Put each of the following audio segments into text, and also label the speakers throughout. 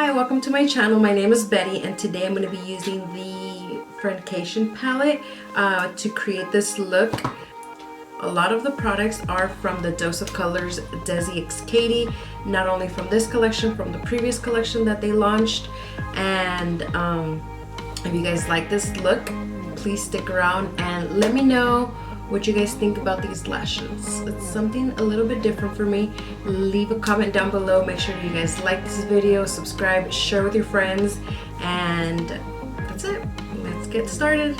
Speaker 1: Hi, welcome to my channel. My name is Betty and today I'm going to be using the Friendcation palette to create this look. A lot of the products are from the Dose of Colors Desi x Katy, not only from this collection, from the previous collection that they launched. And if you guys like this look, please stick around and let me know what you guys think about these lashes. It's something a little bit different for me. Leave a comment down below. Make sure you guys like this video, subscribe, share with your friends, and that's it. Let's get started.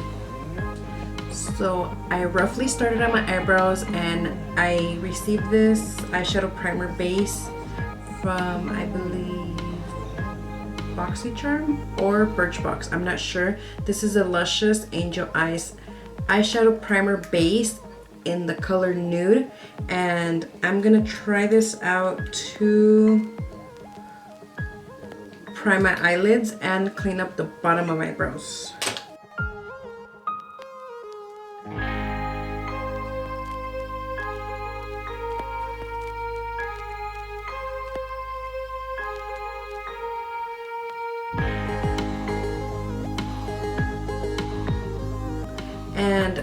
Speaker 1: So I roughly started on my eyebrows and I received this eyeshadow primer base from, I believe, BoxyCharm or Birchbox. I'm not sure. This is a Luscious Angel Eyes eyeshadow primer base in the color nude, and I'm gonna try this out to prime my eyelids and clean up the bottom of my brows. And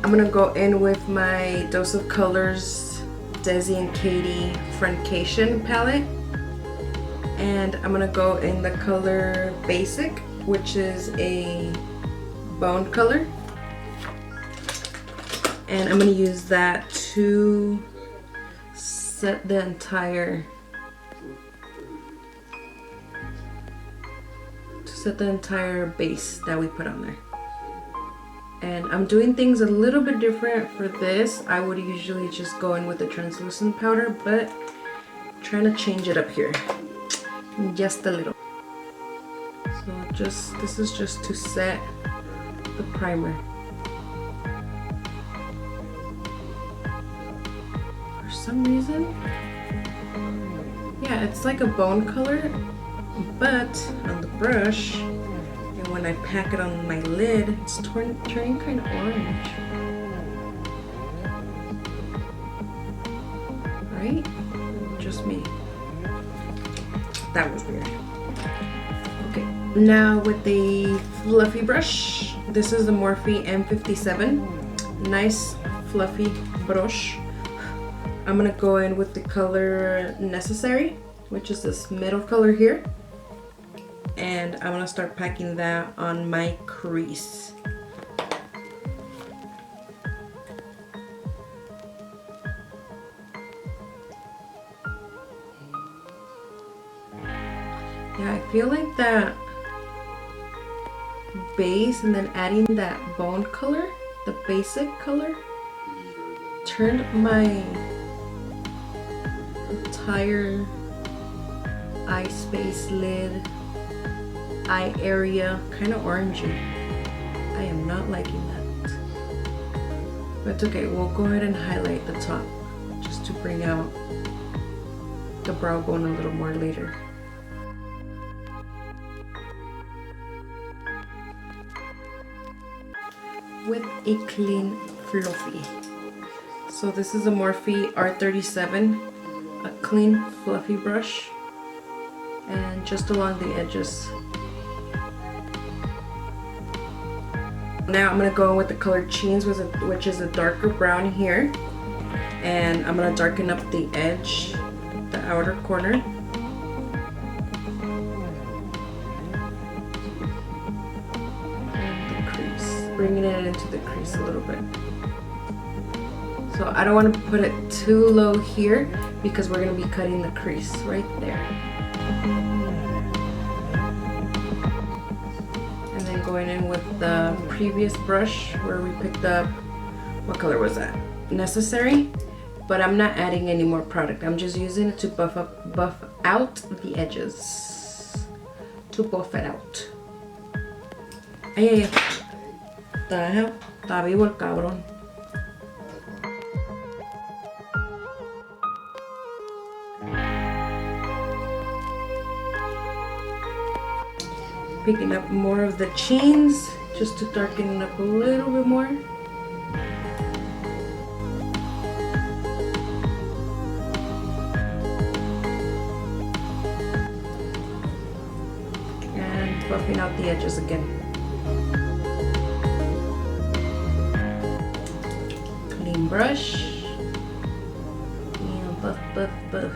Speaker 1: I'm gonna go in with my Dose of Colors Desi and Katy Friendcation palette, and I'm gonna go in the color Basic, which is a bone color, and I'm gonna use that to set the entire base that we put on there. And I'm doing things a little bit different for this. I would usually just go in with the translucent powder, but I'm trying to change it up here just a little. So this is just to set the primer. For some reason, yeah, it's like a bone color, but on the brush, and when I pack it on my lid, it's turning kind of orange. Right? Just me. That was weird. Okay, now with the fluffy brush, this is the Morphe M57. Nice fluffy brush. I'm gonna go in with the color Necessary, which is this middle color here. And I'm gonna start packing that on my crease. Yeah, I feel like that base and then adding that bone color, the basic color, turned my entire eye space, lid, eye area kind of orangey. I am not liking that. But it's okay, we'll go ahead and highlight the top just to bring out the brow bone a little more later. With a clean fluffy. So this is a Morphe R37, a clean fluffy brush, and just along the edges. Now I'm going to go in with the color Cheens, which is a darker brown here, and I'm going to darken up the edge, the outer corner. And the crease, bringing it into the crease a little bit. So I don't want to put it too low here because we're going to be cutting the crease right there. Going in with the previous brush where we picked up, what color was that? Necessary, but I'm not adding any more product. I'm just using it to buff out the edges. To buff it out. Ay, ay, está vivo el cabrón. Picking up more of the Cheens just to darken it up a little bit more. buffing out the edges again. Clean brush. And buff, buff, buff.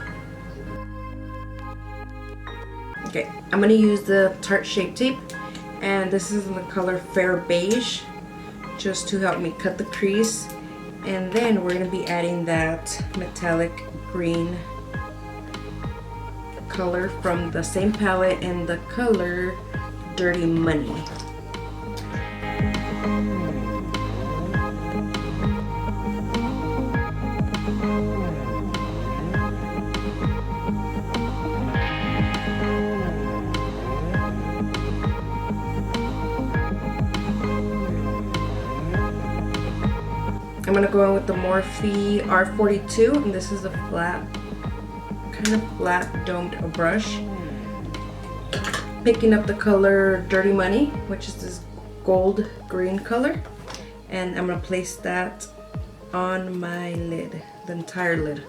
Speaker 1: Okay, I'm gonna use the Tarte Shape Tape, and this is in the color Fair Beige, just to help me cut the crease. And then we're gonna be adding that metallic green color from the same palette in the color Dirty Money. I'm gonna go in with the Morphe R42, and this is a flat, kind of flat domed brush. Picking up the color Dirty Money, which is this gold green color, and I'm gonna place that on my lid, the entire lid.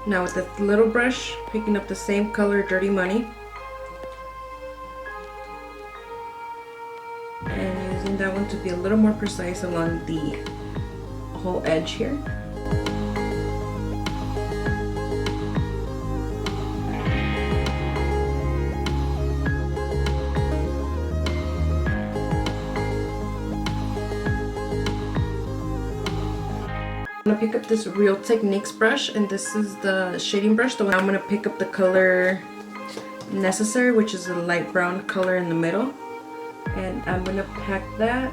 Speaker 1: Now with this little brush, picking up the same color, Dirty Money, and using that one to be a little more precise along the whole edge here. I'm gonna pick up this Real Techniques brush, and this is the shading brush. I'm gonna pick up the color Necessary, which is a light brown color in the middle, and I'm gonna pack that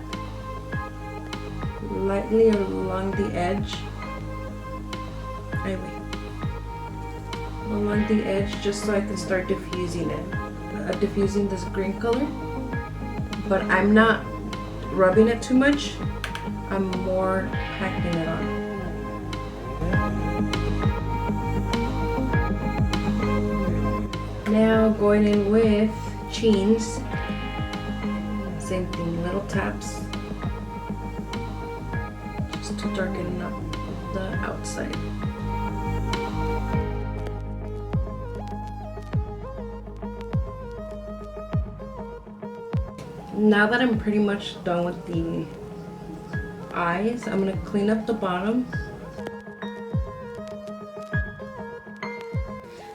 Speaker 1: lightly along the edge. Along the edge, just so I can start diffusing it. Diffusing this green color, but I'm not rubbing it too much. I'm more packing it on. Now going in with Jeans, same thing, little taps, just to darken up the outside. Now that I'm pretty much done with the eyes, I'm going to clean up the bottom.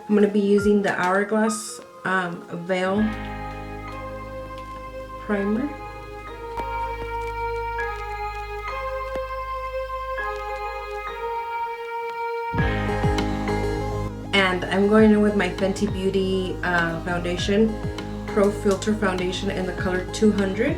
Speaker 1: I'm going to be using the Hourglass Veil Primer. And I'm going in with my Fenty Beauty foundation, Profilter foundation in the color 200.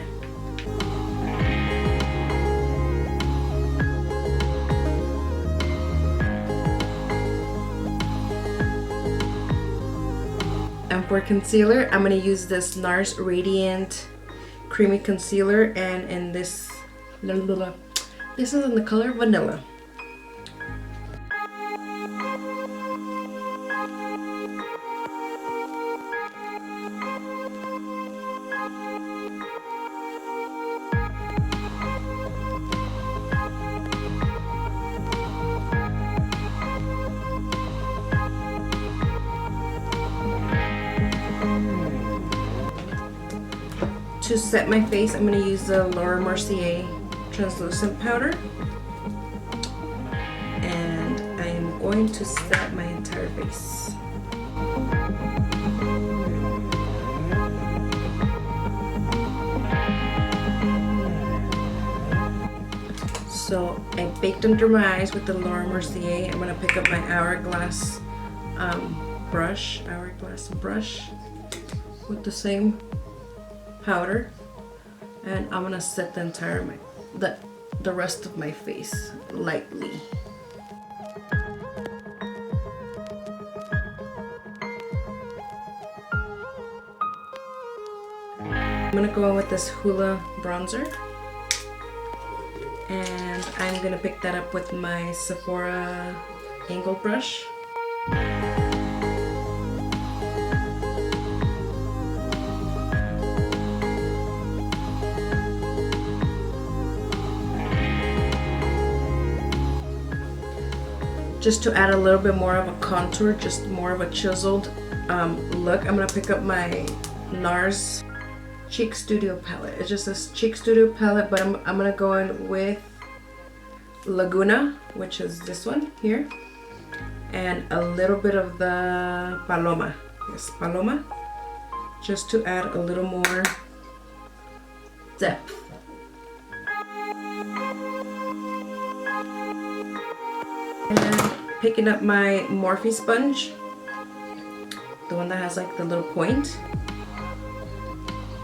Speaker 1: And for concealer, I'm going to use this Nars Radiant Creamy Concealer, and in this is in the color Vanilla. To set my face, I'm going to use the Mercier translucent powder, and I am going to set my entire face. So I baked under my eyes with the Mercier. I'm going to pick up my Hourglass brush with the same powder, and I'm gonna set the entire the rest of my face lightly. I'm gonna go in with this Hoola bronzer, and I'm gonna pick that up with my Sephora angle brush. just to add a little bit more of a contour, just more of a chiseled look. I'm gonna pick up my Nars Cheek Studio palette. It's just this Cheek Studio palette, but I'm gonna go in with Laguna, which is this one here, and a little bit of the Paloma. Yes, Paloma, just to add a little more depth. And picking up my Morphe sponge, the one that has like the little point.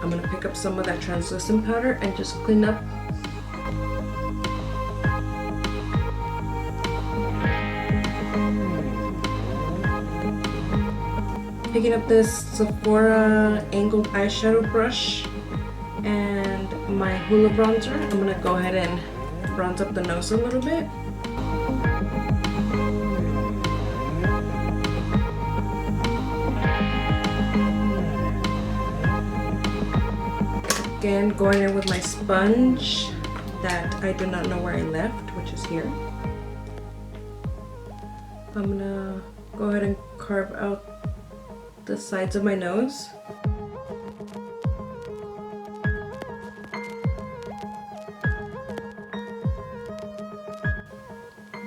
Speaker 1: I'm gonna pick up some of that translucent powder and just clean up. Picking up this Sephora angled eyeshadow brush and my Hoola bronzer. I'm gonna go ahead and bronze up the nose a little bit. Again, going in with my sponge that I do not know where I left, which is here. I'm gonna go ahead and carve out the sides of my nose.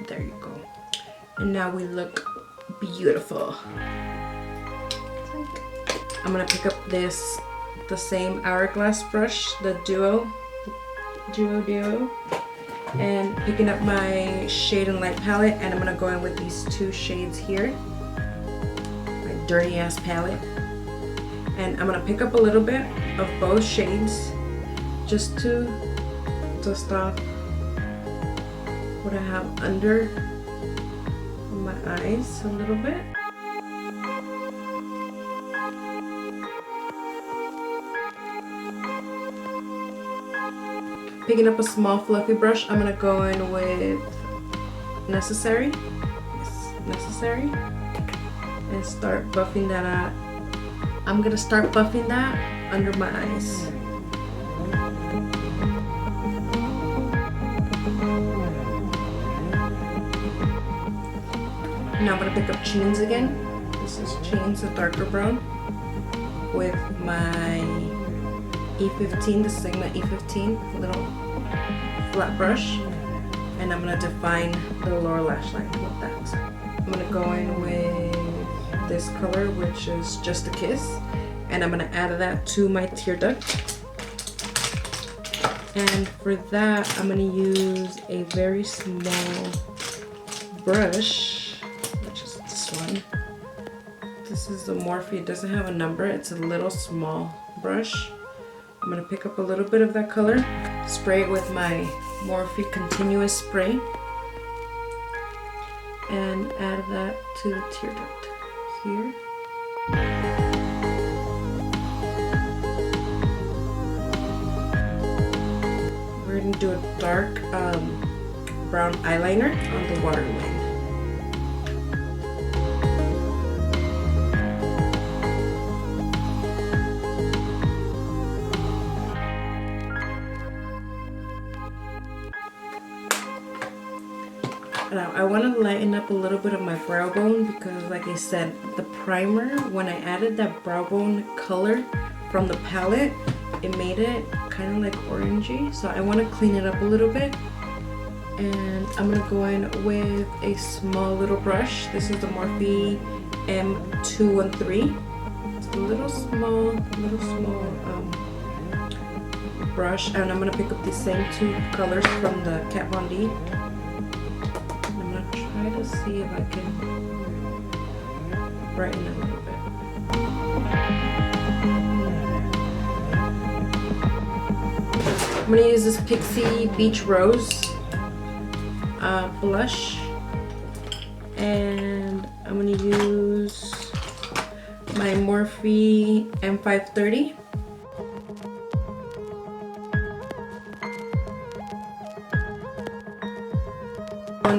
Speaker 1: There you go. And now we look beautiful. I'm gonna pick up the same hourglass brush, the Duo, and picking up my Shade and Light palette, and I'm gonna go in with these two shades here, my dirty ass palette, and I'm gonna pick up a little bit of both shades just to dust off what I have under my eyes a little bit. Picking up a small fluffy brush, I'm gonna go in with Necessary, yes, Necessary, and start buffing that out. I'm gonna start buffing that under my eyes. Now I'm gonna pick up Cheens again. This is Cheens, the darker brown, with my E15, the Sigma E15, little flat brush, and I'm gonna define the lower lash line with that. I'm gonna go in with this color, which is Just a Kiss, and I'm gonna add that to my tear duct. And for that, I'm gonna use a very small brush, which is this one. This is the Morphe. It doesn't have a number. It's a little small brush. I'm gonna pick up a little bit of that color, spray it with my Morphe Continuous Spray, and add that to the tear duct here. We're gonna do a dark brown eyeliner on the waterline. Now I want to lighten up a little bit of my brow bone because, like I said, the primer, when I added that brow bone color from the palette, it made it kind of like orangey. So I want to clean it up a little bit, and I'm going to go in with a small little brush. This is the Morphe M213. It's a little small brush, and I'm going to pick up the same two colors from the KatVonD. Try to see if I can brighten it a little bit. I'm going to use this Pixi Beach Rose blush, and I'm going to use my Morphe M530.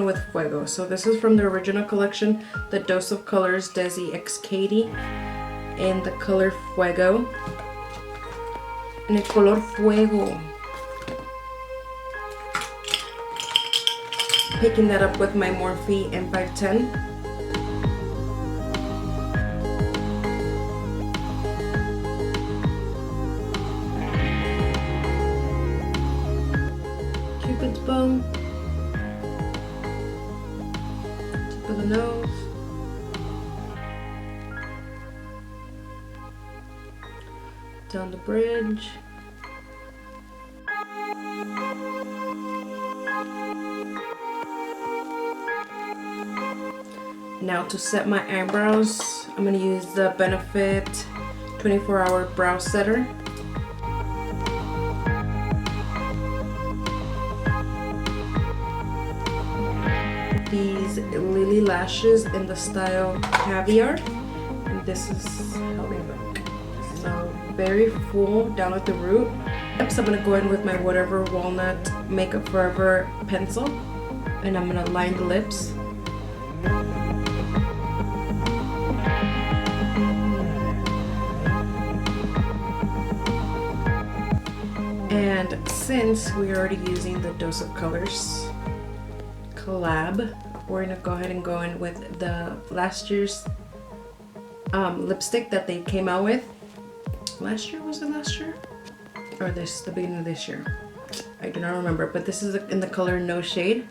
Speaker 1: With Fuego. So this is from the original collection, the Dose of Colors Desi x Katy, in the color Fuego, en el color Fuego. Picking that up with my Morphe M510. Cupid's bow. Tip of the nose. Down the bridge. Now to set my eyebrows, I'm going to use the Benefit 24-Hour Brow Setter. These Lilly lashes in the style Caviar. And this is how they look. So very full down at the root. Next I'm going to go in with my Whatever Walnut MakeupForever pencil. And I'm going to line the lips. And since we're already using the Dose of Colors collab, we're gonna go ahead and go in with the last year's lipstick that they came out with. Last year? Was it last year? Or the beginning of this year? I do not remember, but this is in the color No Shade.